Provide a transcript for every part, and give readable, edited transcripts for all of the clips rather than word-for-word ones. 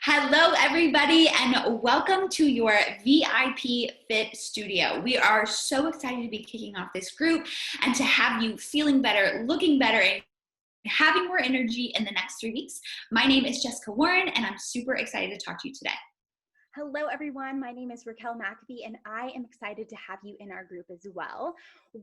Hello, everybody, and welcome to your VIP Fit Studio. We are so excited to be kicking off this group and to have you feeling better, looking better, and having more energy in the next 3 weeks. My name is Jessica Warren, and I'm super excited to talk to you today. Hello, everyone. My name is Raquel McAfee, and I am excited to have you in our group as well.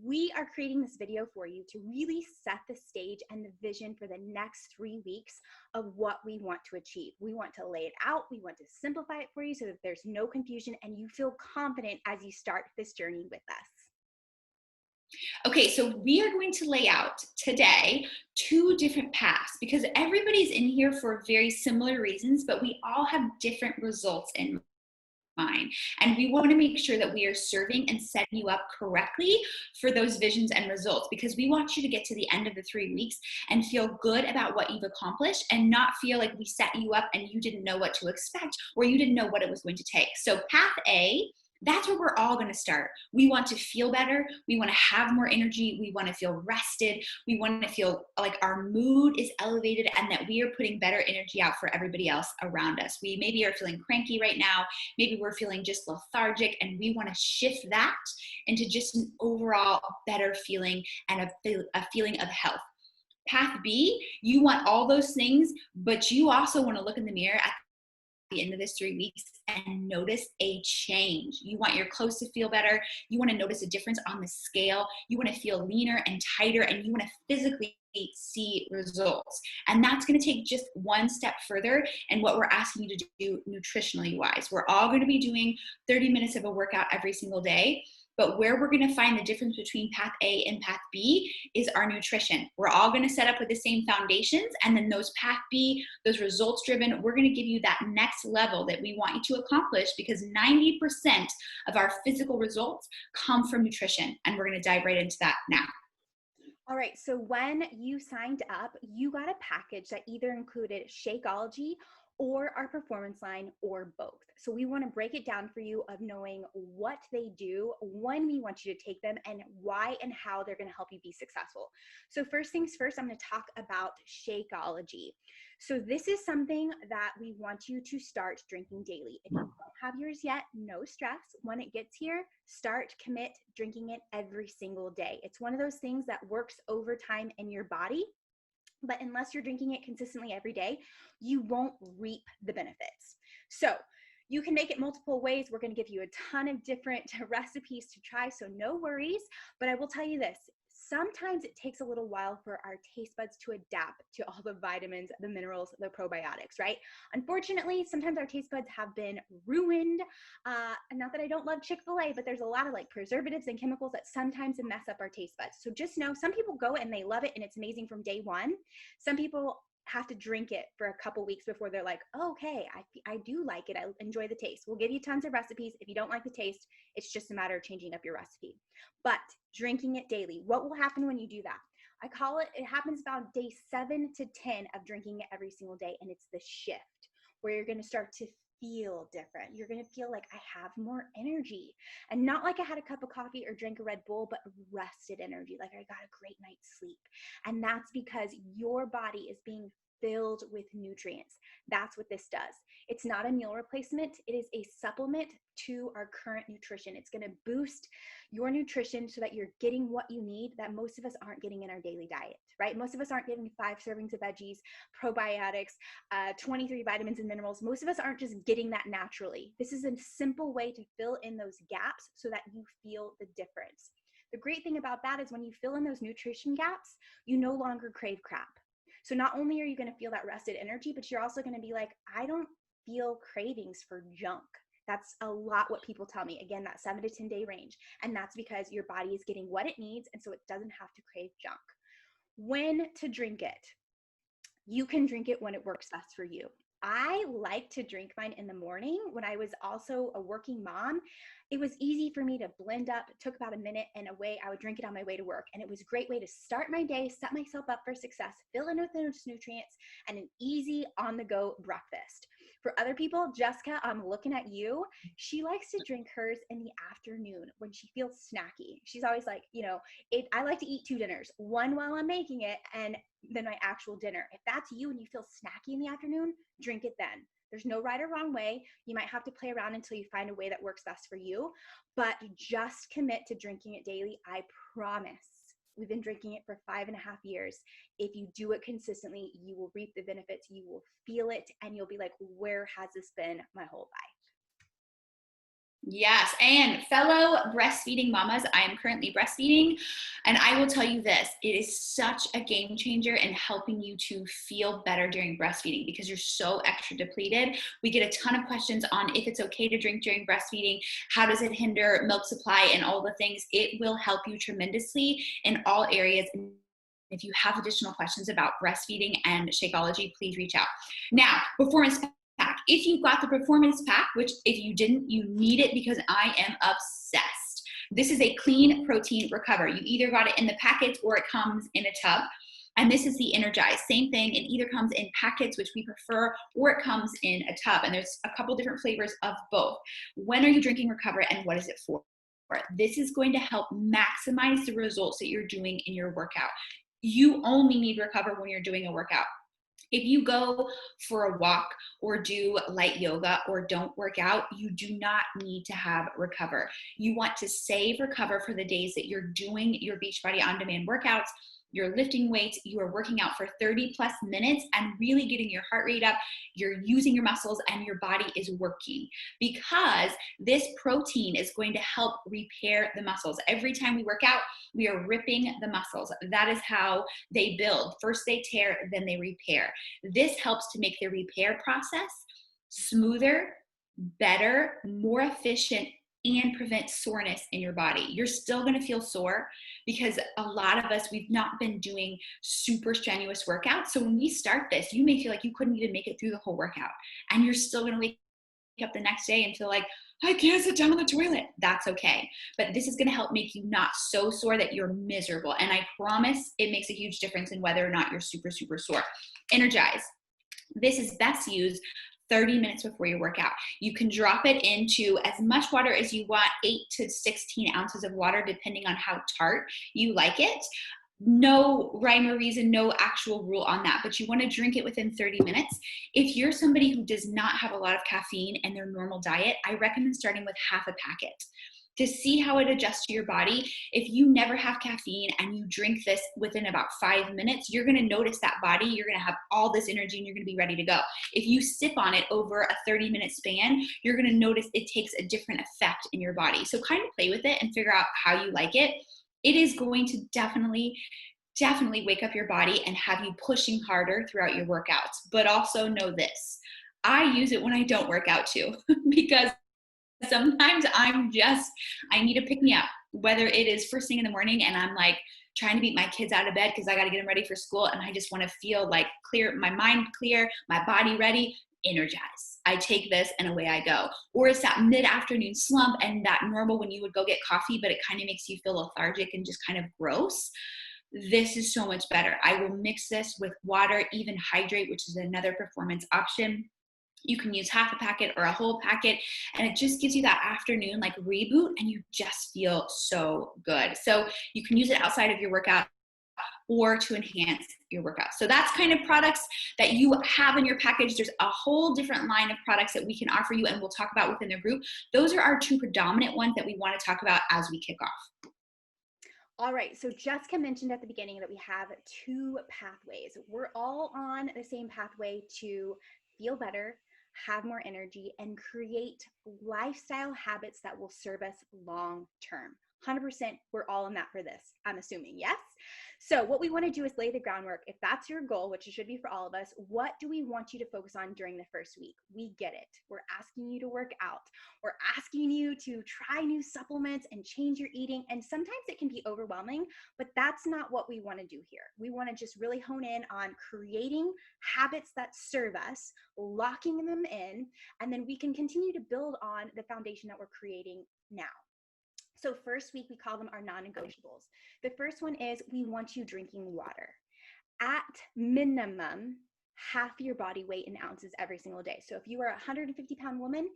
We are creating this video for you to really set the stage and the vision for the next 3 weeks of what we want to achieve. We want to lay it out. We want to simplify it for you so that there's no confusion and you feel confident as you start this journey with us. Okay, so we are going to lay out today 2 different paths because everybody's in here for very similar reasons, but we all have different results in mind. And we want to make sure that we are serving and setting you up correctly for those visions and results, because we want you to get to the end of the 3 weeks and feel good about what you've accomplished and not feel like we set you up and you didn't know what to expect or you didn't know what it was going to take. So path A, that's where we're all going to start. We want to feel better. We want to have more energy. We want to feel rested. We want to feel like our mood is elevated and that we are putting better energy out for everybody else around us. We maybe are feeling cranky right now. Maybe we're feeling just lethargic, and we want to shift that into just an overall better feeling and a feeling of health. Path B, you want all those things, but you also want to look in the mirror at the end of this 3 weeks and notice a change. You want your clothes to feel better. You want to notice a difference on the scale. You want to feel leaner and tighter, and you want to physically see results. And that's going to take just one step further in what we're asking you to do nutritionally wise. We're all going to be doing 30 minutes of a workout every single day. But where we're going to find the difference between path A and path B is our nutrition. We're all going to set up with the same foundations, and then those path B, those results driven, we're going to give you that next level that we want you to accomplish, because 90% of our physical results come from nutrition. And we're going to dive right into that now. All right, so when you signed up, you got a package that either included Shakeology or our performance line, or both. So we want to break it down for you of knowing what they do, when we want you to take them, and why and how they're going to help you be successful. So first things first, I'm going to talk about Shakeology. So this is something that we want you to start drinking daily. If you don't have yours yet, no stress. When it gets here, start, commit, drinking it every single day. It's one of those things that works over time in your body. But unless you're drinking it consistently every day, you won't reap the benefits. So you can make it multiple ways. We're going to give you a ton of different recipes to try, so no worries. But I will tell you this. Sometimes it takes a little while for our taste buds to adapt to all the vitamins, the minerals, the probiotics, right? Unfortunately, sometimes our taste buds have been ruined. Not that I don't love Chick-fil-A, but there's a lot of like preservatives and chemicals that sometimes mess up our taste buds. So just know, some people go and they love it and it's amazing from day one. Some people have to drink it for a couple weeks before they're like, oh, okay, I do like it. I enjoy the taste. We'll give you tons of recipes. If you don't like the taste, it's just a matter of changing up your recipe. But drinking it daily, what will happen when you do that? I call it, it happens about day 7 to 10 of drinking it every single day. And it's the shift where you're going to start to feel different. You're going to feel like I have more energy, and not like I had a cup of coffee or drank a Red Bull, but rested energy, like I got a great night's sleep. And that's because your body is being filled with nutrients. That's what this does. It's not a meal replacement. It is a supplement to our current nutrition. It's going to boost your nutrition so that you're getting what you need that most of us aren't getting in our daily diet, right? Most of us aren't getting 5 servings of veggies, probiotics, 23 vitamins and minerals. Most of us aren't just getting that naturally. This is a simple way to fill in those gaps so that you feel the difference. The great thing about that is when you fill in those nutrition gaps, you no longer crave crap. So not only are you going to feel that rested energy, but you're also going to be like, I don't feel cravings for junk. That's a lot what people tell me. Again, that 7 to 10 day range. And that's because your body is getting what it needs. And so it doesn't have to crave junk. When to drink it? You can drink it when it works best for you. I like to drink mine in the morning. When I was also a working mom, it was easy for me to blend up. It took about a minute, and away I would drink it on my way to work. And it was a great way to start my day, set myself up for success, fill in with those nutrients, and an easy on-the-go breakfast. For other people, Jessica, I'm looking at you. She likes to drink hers in the afternoon when she feels snacky. She's always like, I like to eat 2 dinners, one while I'm making it and then my actual dinner. If that's you and you feel snacky in the afternoon, drink it then. There's no right or wrong way. You might have to play around until you find a way that works best for you, but just commit to drinking it daily. I promise. We've been drinking it for 5.5 years. If you do it consistently, you will reap the benefits, you will feel it, and you'll be like, where has this been my whole life? Yes. And fellow breastfeeding mamas, I am currently breastfeeding. And I will tell you this, it is such a game changer in helping you to feel better during breastfeeding because you're so extra depleted. We get a ton of questions on if it's okay to drink during breastfeeding, how does it hinder milk supply, and all the things. It will help you tremendously in all areas. If you have additional questions about breastfeeding and Shakeology, please reach out. Now, performance pack. If you got the performance pack, which if you didn't, you need it because I am obsessed. This is a clean protein recover. You either got it in the packets or it comes in a tub. And this is the Energize. Same thing. It either comes in packets, which we prefer, or it comes in a tub. And there's a couple different flavors of both. When are you drinking Recover and what is it for? This is going to help maximize the results that you're doing in your workout. You only need Recover when you're doing a workout. If you go for a walk or do light yoga or don't work out, you do not need to have Recover. You want to save Recover for the days that you're doing your Beachbody On Demand workouts, you're lifting weights, you are working out for 30 plus minutes and really getting your heart rate up, you're using your muscles and your body is working because this protein is going to help repair the muscles. Every time we work out, we are ripping the muscles. That is how they build. First they tear, then they repair. This helps to make the repair process smoother, better, more efficient, and prevent soreness in your body. You're still going to feel sore because a lot of us, we've not been doing super strenuous workouts. So when we start this, you may feel like you couldn't even make it through the whole workout and you're still going to wake up the next day and feel like, I can't sit down on the toilet. That's okay. But this is going to help make you not so sore that you're miserable. And I promise it makes a huge difference in whether or not you're super, super sore. Energize. This is best used 30 minutes before your workout. You can drop it into as much water as you want, 8 to 16 ounces of water, depending on how tart you like it. No rhyme or reason, no actual rule on that, but you want to drink it within 30 minutes. If you're somebody who does not have a lot of caffeine in their normal diet, I recommend starting with half a packet to see how it adjusts to your body. If you never have caffeine and you drink this within about 5 minutes, you're going to notice that body, you're going to have all this energy and you're going to be ready to go. If you sip on it over a 30-minute span, you're going to notice it takes a different effect in your body. So kind of play with it and figure out how you like it. It is going to definitely wake up your body and have you pushing harder throughout your workouts. But also know this, I use it when I don't work out too, because sometimes I need to pick me up, whether it is first thing in the morning and I'm like trying to beat my kids out of bed because I got to get them ready for school and I just want to feel like clear, my mind clear, my body ready. Energize. I take this and away I go. Or it's that mid-afternoon slump and that normal when you would go get coffee, but it kind of makes you feel lethargic and just kind of gross. This is so much better. I will mix this with water, even hydrate, which is another performance option. You can use half a packet or a whole packet, and it just gives you that afternoon like reboot and you just feel so good. So you can use it outside of your workout or to enhance your workout. So that's kind of products that you have in your package. There's a whole different line of products that we can offer you and we'll talk about within the group. Those are our two predominant ones that we want to talk about as we kick off. All right, so Jessica mentioned at the beginning that we have two pathways. We're all on the same pathway to feel better, have more energy, and create lifestyle habits that will serve us long term. 100% we're all in that for this, I'm assuming, yes? So what we want to do is lay the groundwork. If that's your goal, which it should be for all of us, what do we want you to focus on during the first week? We get it. We're asking you to work out. We're asking you to try new supplements and change your eating. And sometimes it can be overwhelming, but that's not what we want to do here. We want to just really hone in on creating habits that serve us, locking them in, and then we can continue to build on the foundation that we're creating now. So first week, we call them our non-negotiables. The first one is we want you drinking water. At minimum, half your body weight in ounces every single day. So if you are a 150-pound woman,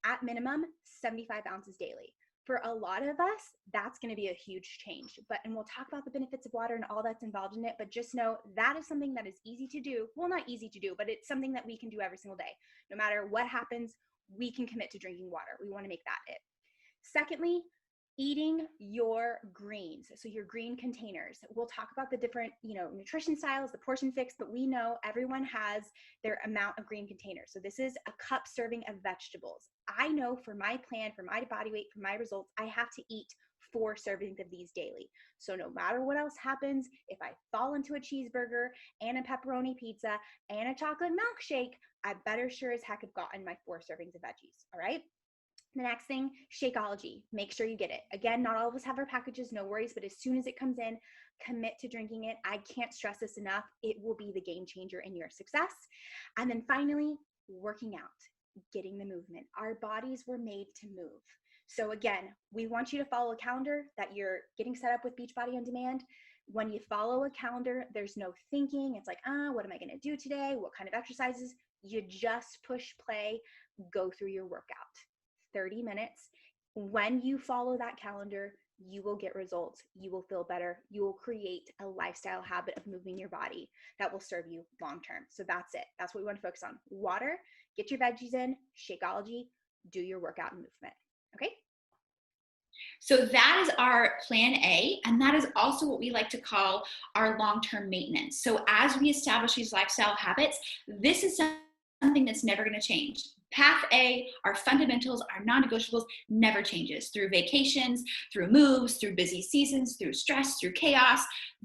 at minimum, 75 ounces daily. For a lot of us, that's going to be a huge change. And we'll talk about the benefits of water and all that's involved in it, but just know that is something that is easy to do. Well, not easy to do, but it's something that we can do every single day. No matter what happens, we can commit to drinking water. We want to make that it. Secondly, eating your greens. So your green containers. We'll talk about the different, nutrition styles, the portion fix, but we know everyone has their amount of green containers. So this is a cup serving of vegetables. I know for my plan, for my body weight, for my results, I have to eat 4 servings of these daily. So no matter what else happens, if I fall into a cheeseburger and a pepperoni pizza and a chocolate milkshake, I better sure as heck have gotten my 4 servings of veggies. All right. The next thing, Shakeology. Make sure you get it. Again, not all of us have our packages, no worries, but as soon as it comes in, commit to drinking it. I can't stress this enough. It will be the game changer in your success. And then finally, working out, getting the movement. Our bodies were made to move. So again, we want you to follow a calendar that you're getting set up with Beachbody On Demand. When you follow a calendar, there's no thinking. It's like, what am I going to do today? What kind of exercises? You just push play, go through your workout. 30 minutes. When you follow that calendar, you will get results. You will feel better. You will create a lifestyle habit of moving your body that will serve you long term. So that's it. That's what we want to focus on. Water, get your veggies in, Shakeology, do your workout and movement. Okay? So that is our plan A, and that is also what we like to call our long-term maintenance. So as we establish these lifestyle habits, this is something that's never going to change. Path A, our fundamentals, our non-negotiables, never changes through vacations, through moves, through busy seasons, through stress, through chaos.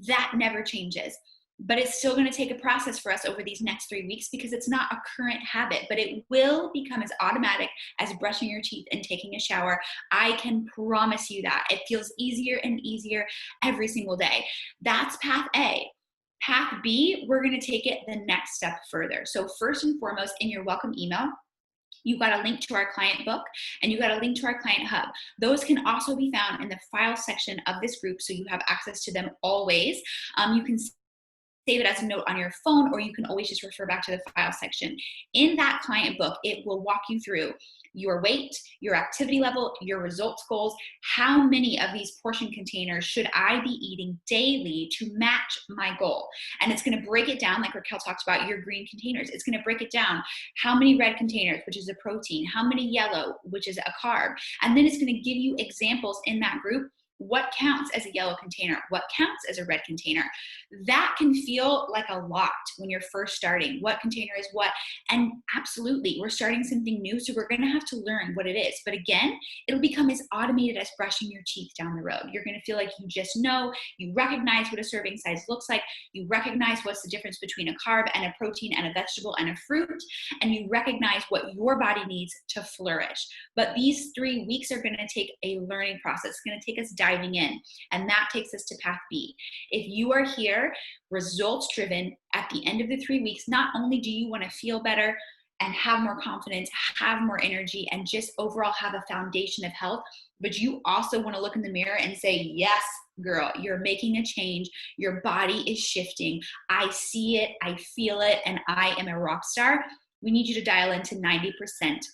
That never changes. But it's still going to take a process for us over these next 3 weeks because it's not a current habit, but it will become as automatic as brushing your teeth and taking a shower. I can promise you that. It feels easier and easier every single day. That's path A. Path B, we're going to take it the next step further. So first and foremost, in your welcome email, you got a link to our client book and you got a link to our client hub. Those can also be found in the file section of this group, so you have access to them always. You can save it as a note on your phone, or you can always just refer back to the file section. In that client book, it will walk you through your weight, your activity level, your results goals, how many of these portion containers should I be eating daily to match my goal. And it's going to break it down, like Raquel talked about, your green containers. It's going to break it down. How many red containers, which is a protein, how many yellow, which is a carb. And then it's going to give you examples in that group. What counts as a yellow container? What counts as a red container? That can feel like a lot when you're first starting. What container is what? And absolutely, we're starting something new, so we're going to have to learn what it is. But again, it'll become as automated as brushing your teeth down the road. You're going to feel like you just know, you recognize what a serving size looks like, you recognize what's the difference between a carb and a protein and a vegetable and a fruit, and you recognize what your body needs to flourish. But these 3 weeks are going to take a learning process. It's going to take us diving in, and that takes us to path B. If you are here, results driven, at the end of the 3 weeks, not only do you want to feel better and have more confidence, have more energy, and just overall have a foundation of health, but you also want to look in the mirror and say, yes, girl, you're making a change. Your body is shifting. I see it, I feel it, and I am a rock star. We need you to dial into 90%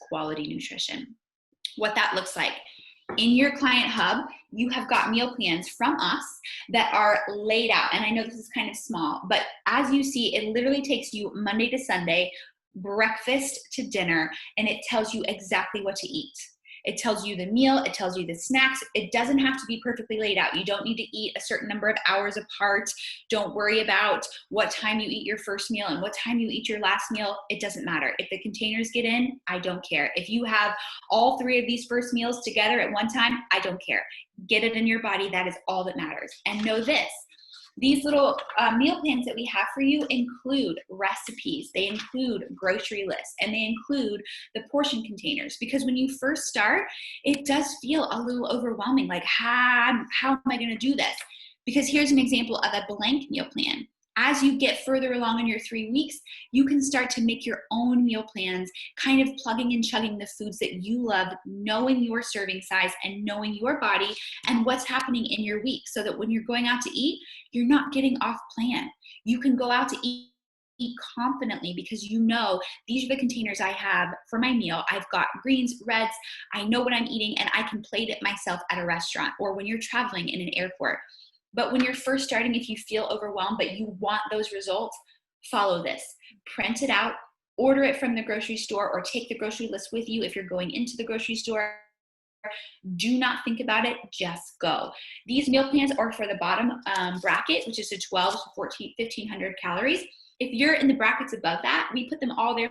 quality nutrition. What that looks like. In your client hub, you have got meal plans from us that are laid out. And I know this is kind of small, but as you see, it literally takes you Monday to Sunday, breakfast to dinner, and it tells you exactly what to eat. It tells you the meal, it tells you the snacks. It doesn't have to be perfectly laid out. You don't need to eat a certain number of hours apart. Don't worry about what time you eat your first meal and what time you eat your last meal. It doesn't matter. If the containers get in, I don't care. If you have all 3 of these first meals together at one time, I don't care. Get it in your body. That is all that matters. And know this. These little meal plans that we have for you include recipes, they include grocery lists, and they include the portion containers. Because when you first start, it does feel a little overwhelming, like how am I going to do this? Because here's an example of a blank meal plan. As you get further along in your 3 weeks, you can start to make your own meal plans, kind of plugging and chugging the foods that you love, knowing your serving size and knowing your body and what's happening in your week, so that when you're going out to eat, you're not getting off plan. You can go out to eat eat confidently because you know these are the containers I have for my meal. I've got greens, reds, I know what I'm eating, and I can plate it myself at a restaurant or when you're traveling in an airport. But when you're first starting, if you feel overwhelmed but you want those results, follow this. Print it out, order it from the grocery store, or take the grocery list with you if you're going into the grocery store. Do not think about it, just go. These meal plans are for the bottom bracket, which is the 12 to 14, 1500 calories. If you're in the brackets above that, we put them all there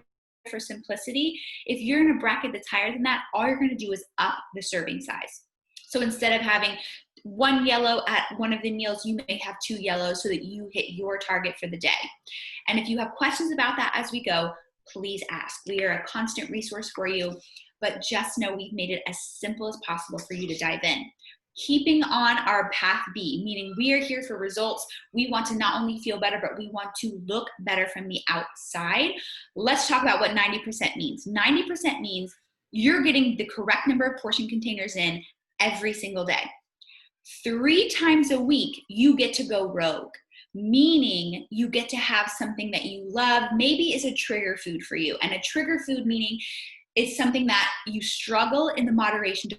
for simplicity. If you're in a bracket that's higher than that, all you're going to do is up the serving size. So instead of having one yellow at one of the meals, you may have two yellows so that you hit your target for the day. And if you have questions about that as we go, please ask. We are a constant resource for you, but just know we've made it as simple as possible for you to dive in. Keeping on our path B, meaning we are here for results. We want to not only feel better, but we want to look better from the outside. Let's talk about what 90% means. 90% means you're getting the correct number of portion containers in every single day. 3 times a week, you get to go rogue, meaning you get to have something that you love, maybe is a trigger food for you. And a trigger food meaning it's something that you struggle in the moderation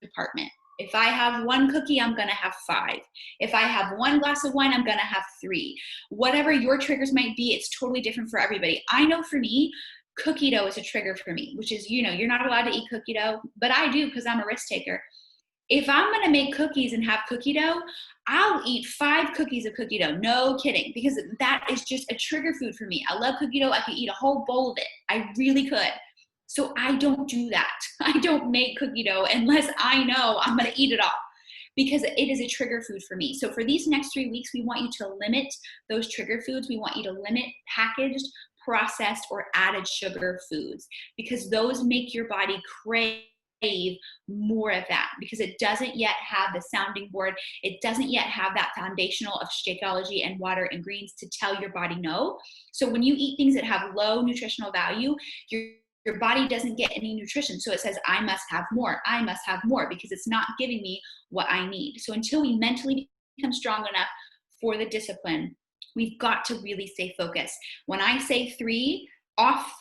department. If I have 1 cookie, I'm going to have 5. If I have 1 glass of wine, I'm going to have 3. Whatever your triggers might be, it's totally different for everybody. I know for me, cookie dough is a trigger for me, which is, you're not allowed to eat cookie dough, but I do because I'm a risk taker. If I'm going to make cookies and have cookie dough, I'll eat 5 cookies of cookie dough. No kidding, because that is just a trigger food for me. I love cookie dough. I could eat a whole bowl of it. I really could. So I don't do that. I don't make cookie dough unless I know I'm going to eat it all because it is a trigger food for me. So for these next 3 weeks, we want you to limit those trigger foods. We want you to limit packaged, processed, or added sugar foods because those make your body crave more of that because it doesn't yet have the sounding board. It doesn't yet have that foundational of Shakeology and water and greens to tell your body no. So when you eat things that have low nutritional value, your body doesn't get any nutrition. So it says, I must have more. I must have more because it's not giving me what I need. So until we mentally become strong enough for the discipline, we've got to really stay focused. When I say 3 off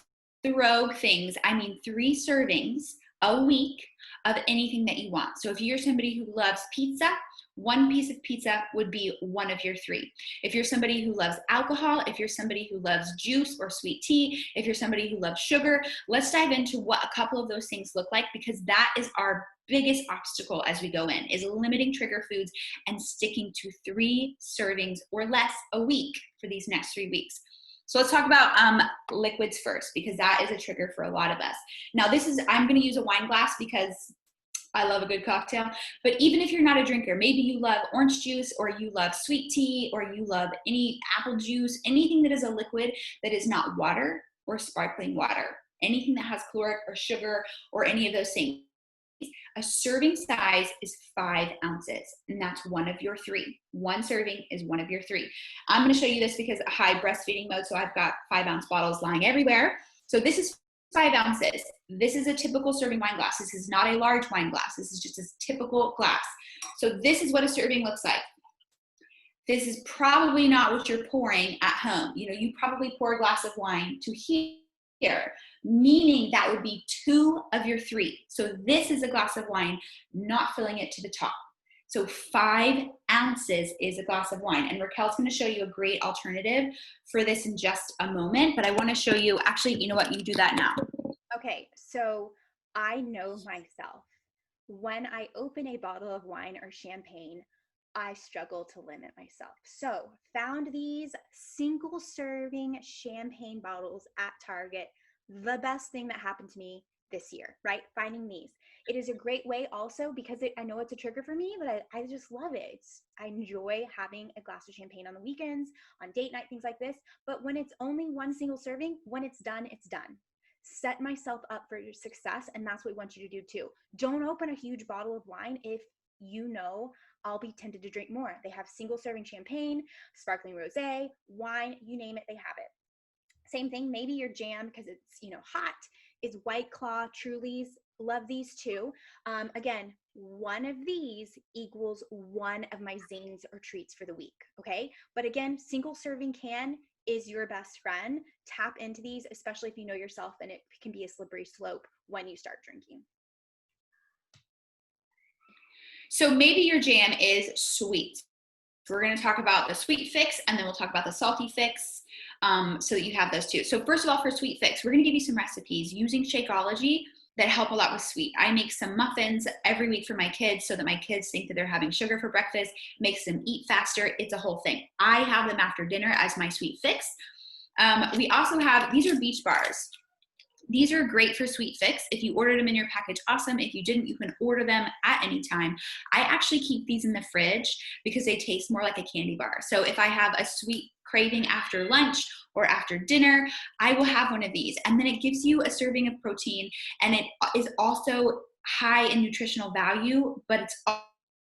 the rogue things, I mean 3 servings a week of anything that you want. So if you're somebody who loves pizza, 1 piece of pizza would be one of your 3. If you're somebody who loves alcohol, if you're somebody who loves juice or sweet tea, if you're somebody who loves sugar, let's dive into what a couple of those things look like because that is our biggest obstacle as we go in, is limiting trigger foods and sticking to 3 servings or less a week for these next 3 weeks. So let's talk about liquids first because that is a trigger for a lot of us. Now I'm going to use a wine glass because I love a good cocktail, but even if you're not a drinker, maybe you love orange juice or you love sweet tea or you love any apple juice, anything that is a liquid that is not water or sparkling water, anything that has caloric or sugar or any of those things. A serving size is 5 ounces, and that's one of your 3. 1 serving is one of your 3. I'm going to show you this because high breastfeeding mode, so I've got 5-ounce bottles lying everywhere. So this is 5 ounces. This is a typical serving wine glass. This is not a large wine glass. This is just a typical glass. So this is what a serving looks like. This is probably not what you're pouring at home. You probably pour a glass of wine to here, meaning that would be 2 of your 3. So this is a glass of wine, not filling it to the top. So 5 ounces is a glass of wine. And Raquel's going to show you a great alternative for this in just a moment. But I want to show you, actually, you know what? You do that now. Okay, so I know myself. When I open a bottle of wine or champagne, I struggle to limit myself. So found these single serving champagne bottles at Target. The best thing that happened to me this year, right? Finding these. It is a great way also because I know it's a trigger for me, but I just love it. I enjoy having a glass of champagne on the weekends, on date night, things like this. But when it's only 1 single serving, when it's done, it's done. Set myself up for success, and that's what we want you to do too. Don't open a huge bottle of wine if you know I'll be tempted to drink more. They have single serving champagne, sparkling rosé, wine, you name it, they have it. Same thing, maybe your jam, because it's hot, is White Claw, Trulies. Love these too. Again, 1 of these equals 1 of my zings or treats for the week, okay? But again, single serving can is your best friend. Tap into these, especially if you know yourself, and it can be a slippery slope when you start drinking. So maybe your jam is sweet. We're going to talk about the sweet fix, and then we'll talk about the salty fix, so that you have those too. So first of all, for sweet fix, we're going to give you some recipes using Shakeology that help a lot with sweet. I make some muffins every week for my kids so that my kids think that they're having sugar for breakfast, makes them eat faster. It's a whole thing. I have them after dinner as my sweet fix. We also have, these are beach bars. These are great for sweet fix. If you ordered them in your package, awesome. If you didn't, you can order them at any time. I actually keep these in the fridge because they taste more like a candy bar. So if I have a sweet craving after lunch or after dinner, I will have one of these. And then it gives you a serving of protein, and it is also high in nutritional value, but it's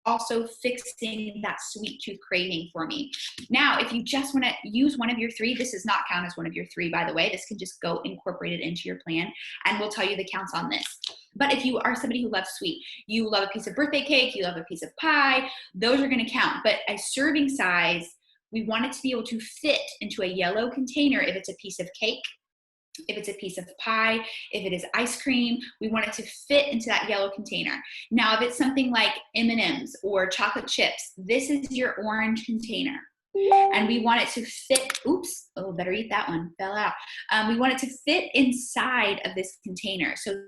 also fixing that sweet tooth craving for me. Now, if you just want to use one of your three, this does not count as one of your three, by the way. This can just go incorporated into your plan, and we'll tell you the counts on this. But if you are somebody who loves sweet, you love a piece of birthday cake, you love a piece of pie, those are going to count. But a serving size, we want it to be able to fit into a yellow container if it's a piece of cake. If it's a piece of pie, if it is ice cream, we want it to fit into that yellow container. Now, if it's something like M&Ms or chocolate chips, this is your orange container. And we want it to fit, oops, oh, better eat that one, fell out. We want it to fit inside of this container. So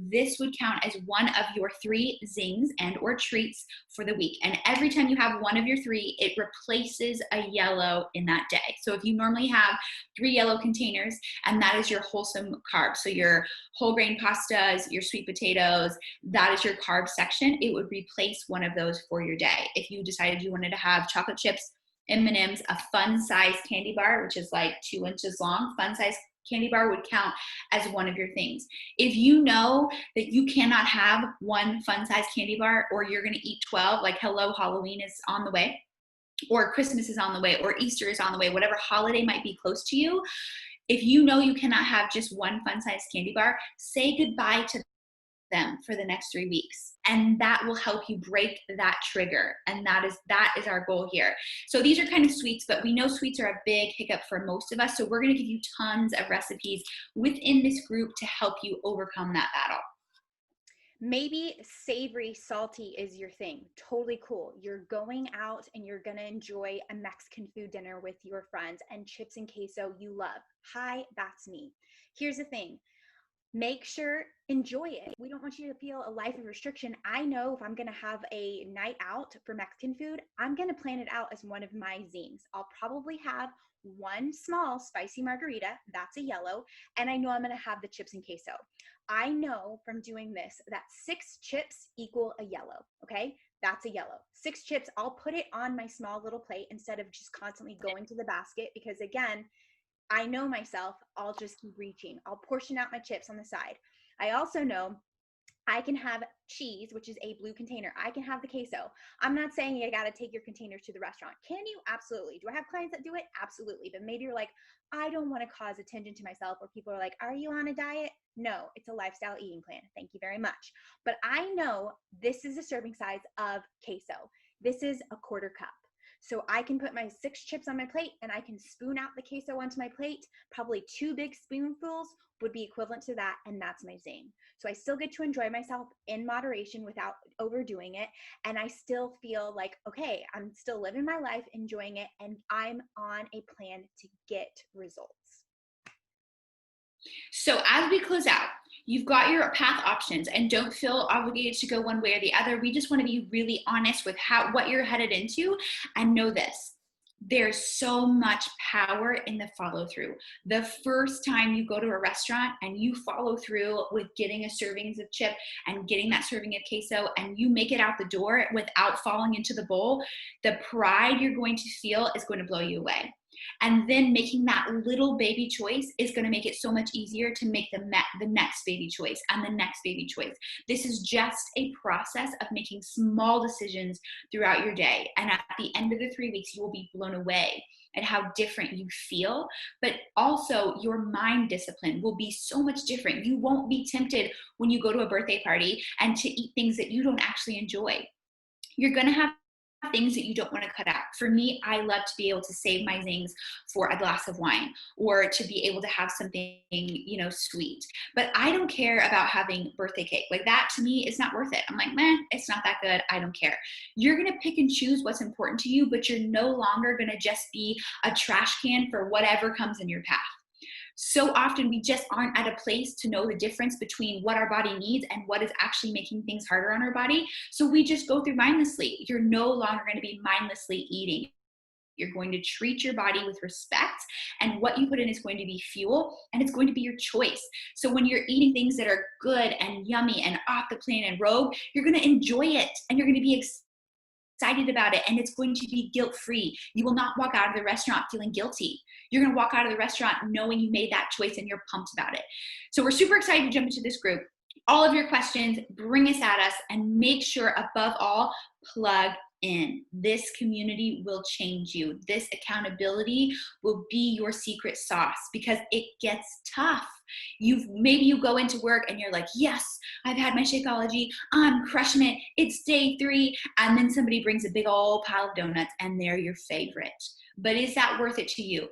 this would count as one of your three zings and or treats for the week. And every time you have one of your three, it replaces a yellow in that day. So if you normally have 3 yellow containers, and that is your wholesome carbs, so your whole grain pastas, your sweet potatoes, that is your carb section, it would replace one of those for your day. If you decided you wanted to have chocolate chips, M&Ms, a fun size candy bar, which is like 2 inches long, fun size candy bar would count as one of your things. If you know that you cannot have one fun size candy bar, or you're going to eat 12, like hello, Halloween is on the way, or Christmas is on the way, or Easter is on the way, whatever holiday might be close to you, if you know you cannot have just one fun size candy bar, say goodbye to them for the next 3 weeks, and that will help you break that trigger. And that is our goal here. So these are kind of sweets, but we know sweets are a big hiccup for most of us, so we're going to give you tons of recipes within this group to help you overcome that battle. Maybe savory, salty is your thing. Totally cool. You're going out and you're going to enjoy a Mexican food dinner with your friends, and chips and queso you love. Hi, that's me. Here's the thing. Make sure, enjoy it. We don't want you to feel a life of restriction. I know if I'm going to have a night out for Mexican food, I'm going to plan it out as one of my zines. I'll probably have one small spicy margarita, that's a yellow, and I know I'm going to have the chips and queso. I know from doing this that 6 chips equal a yellow, okay? That's a yellow. 6 chips, I'll put it on my small little plate instead of just constantly going to the basket, because again, I know myself, I'll just keep reaching. I'll portion out my chips on the side. I also know I can have cheese, which is a blue container. I can have the queso. I'm not saying you got to take your container to the restaurant. Can you? Absolutely. Do I have clients that do it? Absolutely. But maybe you're like, I don't want to cause attention to myself, or people are like, are you on a diet? No, it's a lifestyle eating plan. Thank you very much. But I know this is a serving size of queso. This is a 1/4 cup. So I can put my 6 chips on my plate, and I can spoon out the queso onto my plate. Probably 2 big spoonfuls would be equivalent to that, and that's my zing. So I still get to enjoy myself in moderation without overdoing it, and I still feel like, okay, I'm still living my life, enjoying it, and I'm on a plan to get results. So as we close out, you've got your path options, and don't feel obligated to go one way or the other. We just want to be really honest with what you're headed into, and know this. There's so much power in the follow through. The first time you go to a restaurant and you follow through with getting a servings of chip and getting that serving of queso, and you make it out the door without falling into the bowl, the pride you're going to feel is going to blow you away. And then making that little baby choice is going to make it so much easier to make the next baby choice and the next baby choice. This is just a process of making small decisions throughout your day. And at the end of the 3 weeks, you will be blown away at how different you feel, but also your mind discipline will be so much different. You won't be tempted when you go to a birthday party and to eat things that you don't actually enjoy. You're going to have things that you don't want to cut out. For me, I love to be able to save my zings for a glass of wine or to be able to have something, sweet. But I don't care about having birthday cake. Like that to me is not worth it. I'm like, man, it's not that good. I don't care. You're going to pick and choose what's important to you, but you're no longer going to just be a trash can for whatever comes in your path. So often we just aren't at a place to know the difference between what our body needs and what is actually making things harder on our body. So we just go through mindlessly. You're no longer going to be mindlessly eating. You're going to treat your body with respect, and what you put in is going to be fuel, and it's going to be your choice. So when you're eating things that are good and yummy and off the plan and rogue, you're going to enjoy it, and you're going to be excited about it, and it's going to be guilt-free. You will not walk out of the restaurant feeling guilty. You're going to walk out of the restaurant knowing you made that choice and you're pumped about it. So we're super excited to jump into this group. All of your questions, bring us at us, and make sure above all, plug in. This community will change you. This accountability will be your secret sauce because it gets tough. Maybe you go into work and you're like, yes, I've had my Shakeology, I'm crushing it, it's day 3, and then somebody brings a big old pile of donuts and they're your favorite. But is that worth it to you?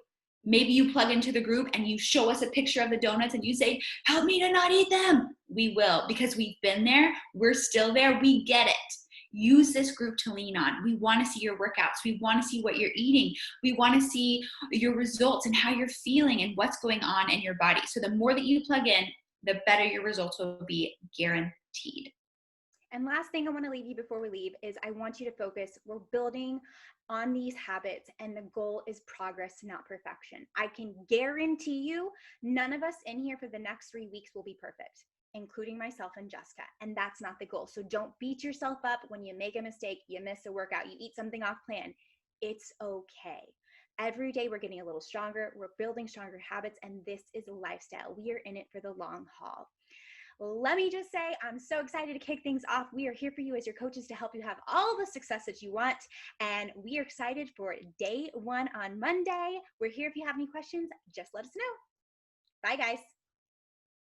Maybe you plug into the group and you show us a picture of the donuts and you say, help me to not eat them. We will, because we've been there, we're still there, we get it. Use this group to lean on. We want to see your workouts. We want to see what you're eating. We want to see your results and how you're feeling and what's going on in your body. So the more that you plug in, the better your results will be, guaranteed. And last thing I want to leave you before we leave is I want you to focus. We're building on these habits, and the goal is progress, not perfection. I can guarantee you none of us in here for the next 3 weeks will be perfect, including myself and Jessica. And that's not the goal. So don't beat yourself up when you make a mistake, you miss a workout, you eat something off plan. It's okay. Every day we're getting a little stronger. We're building stronger habits, and this is a lifestyle. We are in it for the long haul. Let me just say, I'm so excited to kick things off. We are here for you as your coaches to help you have all the success that you want. And we are excited for day 1 on Monday. We're here if you have any questions, just let us know. Bye, guys.